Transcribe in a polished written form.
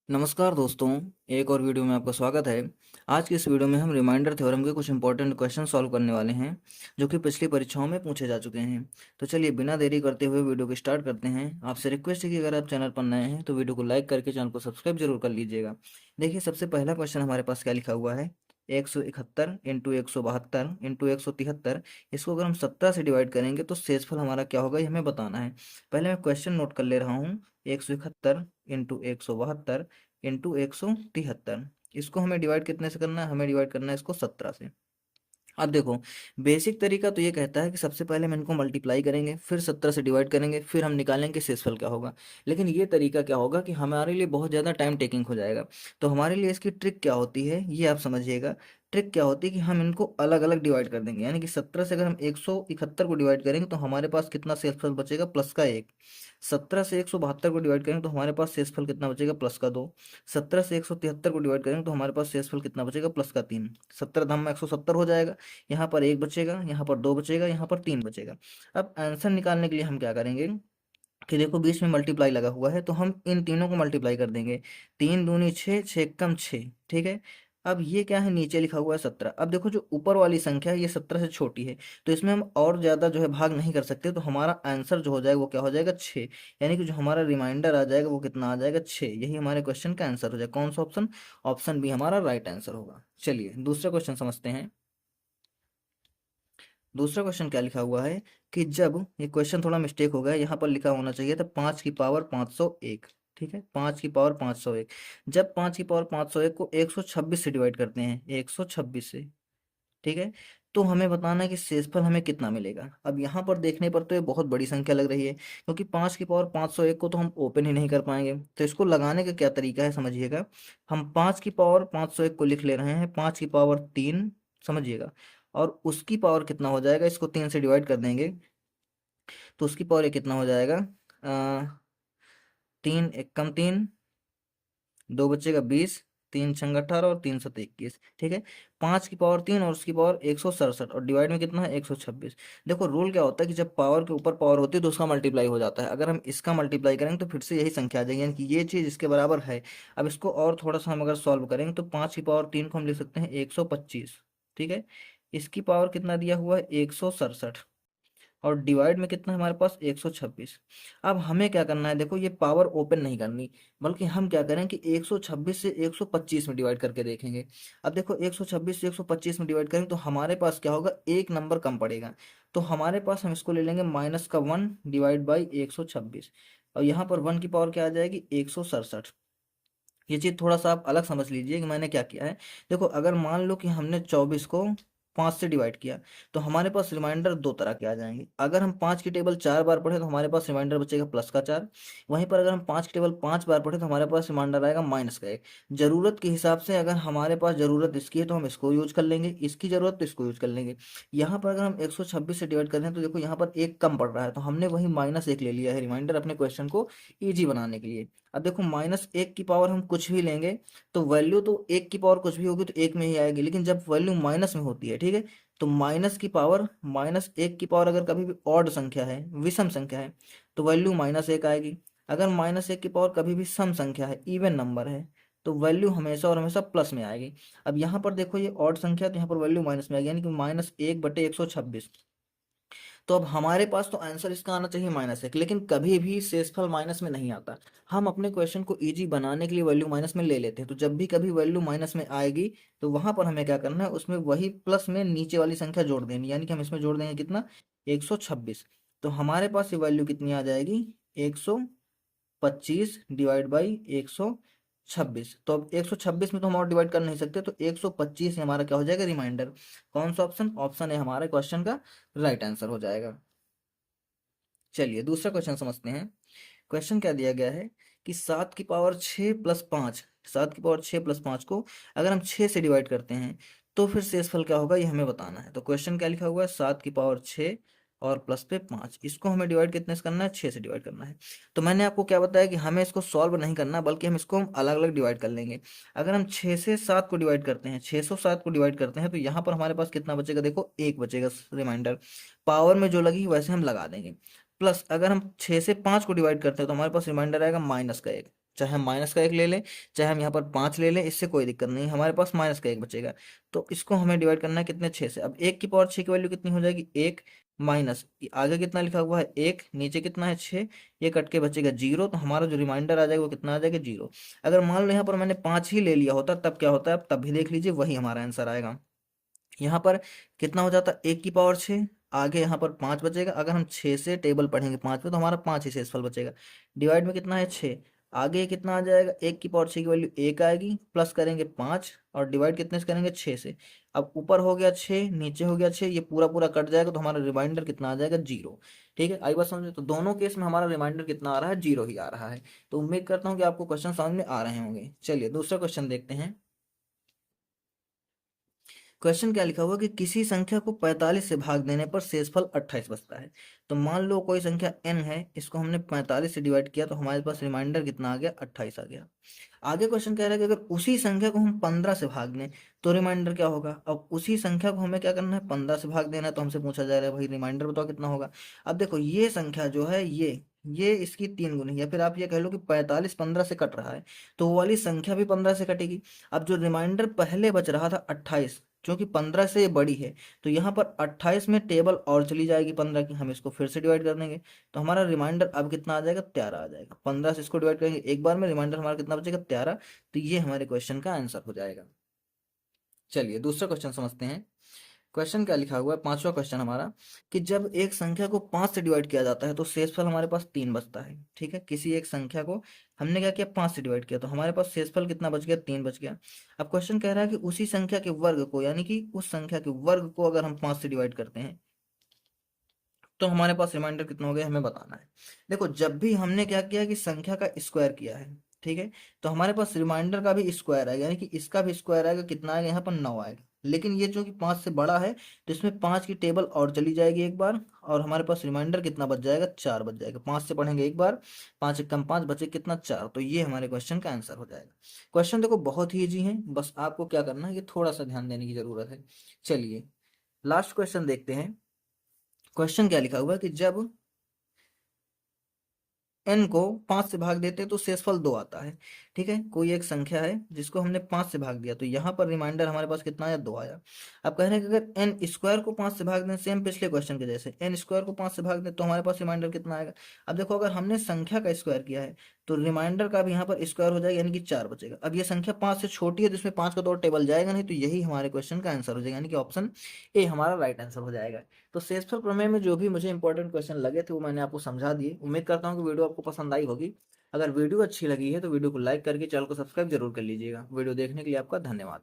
नमस्कार दोस्तों, एक और वीडियो में आपका स्वागत है। आज की इस वीडियो में हम रिमाइंडर थ्योरम के कुछ इंपॉर्टेंट क्वेश्चन सॉल्व करने वाले हैं, जो कि पिछली परीक्षाओं में पूछे जा चुके हैं। तो चलिए बिना देरी करते हुए वीडियो को स्टार्ट करते हैं। आपसे रिक्वेस्ट है कि अगर आप चैनल पर नए हैं तो वीडियो को लाइक करके चैनल को सब्सक्राइब जरूर कर लीजिएगा। देखिए, सबसे पहला क्वेश्चन हमारे पास क्या लिखा हुआ है, 171 इंटू 172 इंटू 173। इसको अगर हम 17 से डिवाइड करेंगे तो शेषफल हमारा क्या होगा, ये हमें बताना है। पहले मैं क्वेश्चन नोट कर ले रहा हूँ। 171 इंटू 172 इंटू 173। इसको हमें डिवाइड कितने से करना है, हमें डिवाइड करना है इसको 17 से। अब देखो, बेसिक तरीका तो ये कहता है कि सबसे पहले हम इनको मल्टीप्लाई करेंगे, फिर 17 से डिवाइड करेंगे, फिर हम निकालेंगे शेषफल क्या होगा। लेकिन ये तरीका क्या होगा कि हमारे लिए बहुत ज़्यादा टाइम टेकिंग हो जाएगा। तो हमारे लिए इसकी ट्रिक क्या होती है, ये आप समझिएगा। ट्रिक क्या होती है कि हम इनको अलग अलग डिवाइड कर देंगे, यानी कि 17 से अगर हम 171 को डिवाइड करेंगे तो हमारे पास कितना शेषफल बचेगा, प्लस का 1। 17 से 172 को डिवाइड करेंगे तो हमारे पास शेषफल कितना बचेगा, प्लस का 2। 17 से 173 को डिवाइड करेंगे तो हमारे पास शेषफल कितना बचेगा, प्लस का 3। 17 धाम में 170 हो जाएगा। यहाँ पर 1 बचेगा, यहाँ पर 2 बचेगा, यहाँ पर 3 बचेगा। अब आंसर निकालने के लिए हम क्या करेंगे कि देखो बीच में मल्टीप्लाई लगा हुआ है, तो हम इन तीनों को मल्टीप्लाई कर देंगे। 3 दूनी 6, 6 कम 6, ठीक है। अब ये क्या है, नीचे लिखा हुआ है 17। अब देखो जो ऊपर वाली संख्या है ये 17 से छोटी है, तो इसमें हम और ज़्यादा जो है भाग नहीं कर सकते। तो हमारा आंसर जो हो जाएगा वो क्या हो जाएगा, 6। यानी कि जो हमारा रिमाइंडर आ जाएगा वो कितना आ जाएगा, 6। यही हमारे क्वेश्चन का आंसर हो जाएगा। कौन सा ऑप्शन, ऑप्शन बी हमारा राइट आंसर होगा। चलिए दूसरा क्वेश्चन समझते हैं। दूसरा क्वेश्चन क्या लिखा हुआ है कि जब, ये क्वेश्चन थोड़ा मिस्टेक हो गया, यहाँ पर लिखा होना चाहिए था 5 की पावर 501। ठीक है, 5 की पावर 501। जब 5 की पावर 501 को 126 से डिवाइड करते हैं, 126 से, ठीक है, तो हमें बताना है कि शेषफल हमें कितना मिलेगा। अब यहाँ पर देखने पर तो ये बहुत बड़ी संख्या लग रही है, क्योंकि 5 की पावर 501 को तो हम ओपन ही नहीं कर पाएंगे। तो इसको लगाने का क्या तरीका है, समझिएगा। हम 5 की पावर 501 को लिख ले रहे हैं 5 की पावर 3, समझिएगा। और उसकी पावर कितना हो जाएगा, इसको 3 से डिवाइड कर देंगे तो उसकी पावर ये कितना हो जाएगा, 3 एक कम 3, 2 बचेगा 20, 3 छंग 18 और 3 सत 21, ठीक है। 5 की पावर 3 और उसकी पावर 167, और डिवाइड में कितना है, 126। देखो रूल क्या होता है कि जब पावर के ऊपर पावर होती है तो उसका मल्टीप्लाई हो जाता है। अगर हम इसका मल्टीप्लाई करेंगे तो फिर से यही संख्या आ जाएगी, यानी कि ये चीज़ इसके बराबर है। अब इसको और थोड़ा सा हम अगर सॉल्व करेंगे तो 5 की पावर 3 को हम लिख सकते हैं 125, ठीक है। इसकी पावर कितना दिया हुआ है, 167, और डिवाइड में कितना है हमारे पास, 126। अब हमें क्या करना है, देखो ये पावर ओपन नहीं करनी, बल्कि हम क्या करें कि 126 से 125 में डिवाइड करके देखेंगे। अब देखो 126 से 125 में डिवाइड करें तो हमारे पास क्या होगा, एक नंबर कम पड़ेगा। तो हमारे पास हम इसको ले लेंगे माइनस का 1 डिवाइड बाई 126, और यहाँ पर 1 की पावर क्या आ जाएगी, 167। ये चीज़ थोड़ा सा आप अलग समझ लीजिए कि मैंने क्या किया है। देखो अगर मान लो कि हमने 24 को 5 से डिवाइड किया, तो हमारे पास रिमाइंडर दो तरह के आ जाएंगे। अगर हम 5 की टेबल 4 बार पढ़े तो हमारे पास रिमाइंडर बचेगा प्लस का 4। वहीं पर अगर हम 5 की टेबल 5 बार पढ़े तो हमारे पास रिमाइंडर आएगा माइनस का 1। ज़रूरत के हिसाब से, अगर हमारे पास ज़रूरत इसकी है तो हम इसको यूज कर लेंगे, इसकी ज़रूरत तो इसको यूज कर लेंगे। यहाँ पर अगर हम 126 से डिवाइड कर रहे हैं तो देखो यहाँ पर एक कम पड़ रहा है, तो हमने वही -1 ले लिया है रिमाइंडर, अपने क्वेश्चन को ईजी बनाने के लिए। अब देखो -1 की पावर हम कुछ भी लेंगे तो वैल्यू तो 1 की पावर कुछ भी होगी तो 1 में ही आएगी, लेकिन जब वैल्यू माइनस में होती है, ठीक है, तो माइनस की पावर, -1 की पावर अगर कभी भी ऑड संख्या है, विषम संख्या है, तो वैल्यू -1 आएगी। अगर -1 की पावर कभी भी सम संख्या है, इवन नंबर है, तो वैल्यू हमेशा और हमेशा प्लस में आएगी। अब यहाँ पर देखो ये ऑड संख्या है, तो यहाँ पर वैल्यू माइनस में आएगी, यानी कि -1/126। तो अब हमारे पास तो आंसर इसका आना चाहिए -1, लेकिन कभी भी शेषफल माइनस में नहीं आता। हम अपने क्वेश्चन को इजी बनाने के लिए वैल्यू माइनस में ले लेते हैं। तो जब भी कभी वैल्यू माइनस में आएगी तो वहां पर हमें क्या करना है, उसमें वही प्लस में नीचे वाली संख्या जोड़ देनी, यानी कि हम इसमें जोड़ देंगे कितना, 126। तो हमारे पास ये वैल्यू कितनी आ जाएगी, 125 डिवाइड बाई 126। तो अब 126 में तो हम और डिवाइड कर नहीं सकते, तो 125 ही हमारा क्या हो जाएगा, रिमाइंडर। कौन सा ऑप्शन, ऑप्शन है हमारे क्वेश्चन का राइट आंसर हो जाएगा। चलिए दूसरा क्वेश्चन समझते हैं। क्वेश्चन क्या दिया गया है कि 7 की पावर 6 प्लस 5, 7 की पावर 6 प्लस 5 को अगर हम 6 से डिवाइड करते हैं तो फिर शेषफल क्या होगा, ये हमें बताना है। तो क्वेश्चन क्या लिखा हुआ है, 7 की पावर 6 और प्लस पे 5, इसको हमें डिवाइड कितने से करना है, 6 से डिवाइड करना है। तो मैंने आपको क्या बताया कि हमें इसको सॉल्व नहीं करना, बल्कि हम इसको अलग अलग डिवाइड कर लेंगे। अगर हम 6 से 7 को डिवाइड करते हैं, 607 को डिवाइड करते हैं, तो यहाँ पर हमारे पास कितना बचेगा, देखो 1 बचेगा रिमाइंडर। पावर में जो लगी वैसे हम लगा देंगे। प्लस अगर हम 6 से 5 को डिवाइड करते हैं तो हमारे पास रिमाइंडर आएगा -1। चाहे हम माइनस का 1 ले लें, चाहे हम यहाँ पर 5 ले लें, इससे कोई दिक्कत नहीं, हमारे पास माइनस का 1 बचेगा। तो इसको हमें डिवाइड करना है कितने, 6 से। अब 1 की पावर 6 की वैल्यू कितनी हो जाएगी, 1 माइनस आगे कितना लिखा हुआ है 1, नीचे कितना है 6, ये कट के बचेगा 0, तो हमारा जो रिमाइंडर आ जाएगा वो कितना आ जाएगा 0। अगर मान लो यहाँ पर मैंने 5 ही ले लिया होता तब क्या होता है, अब तब भी देख लीजिए, वही हमारा आंसर आएगा। यहाँ पर कितना हो जाता है 1 की पावर 6, आगे यहाँ पर 5 बचेगा, अगर हम 6 से टेबल पढ़ेंगे 5 पे तो हमारा 5 ही शेषफल बचेगा। डिवाइड में कितना है 6, आगे कितना आ जाएगा, 1 की पावर 6 की वैल्यू 1 आएगी, प्लस करेंगे 5 और डिवाइड कितने से करेंगे 6 से। अब ऊपर हो गया 6, नीचे हो गया 6, ये पूरा पूरा कट जाएगा तो हमारा रिमाइंडर कितना आ जाएगा 0। ठीक है, आई बात समझे, तो दोनों केस में हमारा रिमाइंडर कितना आ रहा है, 0 ही आ रहा है। तो उम्मीद करता हूँ कि आपको क्वेश्चन समझ में आ रहे होंगे। चलिए दूसरा क्वेश्चन देखते हैं। क्वेश्चन क्या लिखा हुआ कि किसी संख्या को 45 से भाग देने पर शेषफल 28 बचता है। तो मान लो कोई संख्या n है, इसको हमने 45 से डिवाइड किया तो हमारे पास रिमाइंडर कितना आ गया, 28 आ गया। आगे क्वेश्चन कह रहा है कि अगर उसी संख्या को हम 15 से भाग दें तो रिमाइंडर क्या होगा। अब उसी संख्या को हमें क्या करना है, 15 से भाग देना है, तो हमसे पूछा जा रहा है भाई रिमाइंडर बताओ कितना होगा। अब देखो ये संख्या जो है ये इसकी 3 गुनी, या फिर आप ये कह लो कि 45 15 से कट रहा है, तो वो वाली संख्या भी 15 से कटेगी। अब जो रिमाइंडर पहले बच रहा था 28, क्योंकि 15 से ये बड़ी है, तो यहाँ पर 28 में टेबल और चली जाएगी 15 की, हम इसको फिर से डिवाइड कर देंगे, तो हमारा रिमाइंडर अब कितना आ जाएगा, 13 आ जाएगा। 15 से इसको डिवाइड करेंगे एक बार में, रिमाइंडर हमारा कितना बचेगा, 13। तो ये हमारे क्वेश्चन का आंसर हो जाएगा। चलिए दूसरा क्वेश्चन समझते हैं। क्वेश्चन क्या लिखा हुआ है, पांचवा क्वेश्चन हमारा, कि जब एक संख्या को 5 से डिवाइड किया जाता है तो शेषफल हमारे पास 3 बचता है। ठीक है, किसी एक संख्या को हमने क्या किया, 5 से डिवाइड किया तो हमारे पास शेषफल कितना बच गया, 3 बच गया। अब क्वेश्चन कह रहा है कि उसी संख्या के वर्ग को, यानी कि उस संख्या के वर्ग को अगर हम 5 से डिवाइड करते हैं तो हमारे पास रिमाइंडर कितना हो गया, हमें बताना है। देखो जब भी हमने क्या किया कि संख्या का स्क्वायर किया है, ठीक है, तो हमारे पास रिमाइंडर का भी स्क्वायर आएगा, यानी कि इसका भी स्क्वायर आएगा, कितना आएगा यहाँ पर 9 आएगा। लेकिन ये जो कि 5 से बड़ा है तो इसमें 5 की टेबल और चली जाएगी एक बार, और हमारे पास रिमाइंडर कितना बच जाएगा, 4 बच जाएगा। 5 से पढ़ेंगे एक बार, 5 एक कम 5 बचे कितना, 4। तो ये हमारे क्वेश्चन का आंसर हो जाएगा। क्वेश्चन देखो बहुत ही ईजी है, बस आपको क्या करना है, ये थोड़ा सा ध्यान देने की जरूरत है। चलिए लास्ट क्वेश्चन देखते हैं। क्वेश्चन क्या लिखा हुआ है कि जब n को 5 से भाग देते हैं तो शेषफल 2 आता है। ठीक है, कोई एक संख्या है जिसको हमने 5 से भाग दिया तो यहाँ पर रिमाइंडर हमारे पास कितना आया, 2 आया। अब कह रहे हैं कि अगर n स्क्वायर को 5 से भाग दें, सेम पिछले क्वेश्चन के जैसे n स्क्वायर को 5 से भाग दें तो हमारे पास रिमाइंडर कितना आएगा। अब देखो अगर हमने संख्या का स्क्वायर किया है तो रिमाइंडर का भी यहाँ पर स्क्वायर हो जाएगा, यानी कि 4 बचेगा। अब ये संख्या 5 से छोटी है तो इसमें 5 का तो और टेबल जाएगा नहीं, तो यही हमारे क्वेश्चन का आंसर हो जाएगा, यानी कि ऑप्शन ए हमारा राइट आंसर हो जाएगा। तो शेषफल प्रमेय में जो भी मुझे इंपॉर्टेंट क्वेश्चन लगे थे वो मैंने आपको समझा दिए। उम्मीद करता हूँ कि वीडियो आपको पसंद आई होगी। अगर वीडियो अच्छी लगी है तो वीडियो को लाइक करके चैनल को सब्सक्राइब जरूर कर लीजिएगा। वीडियो देखने के लिए आपका धन्यवाद।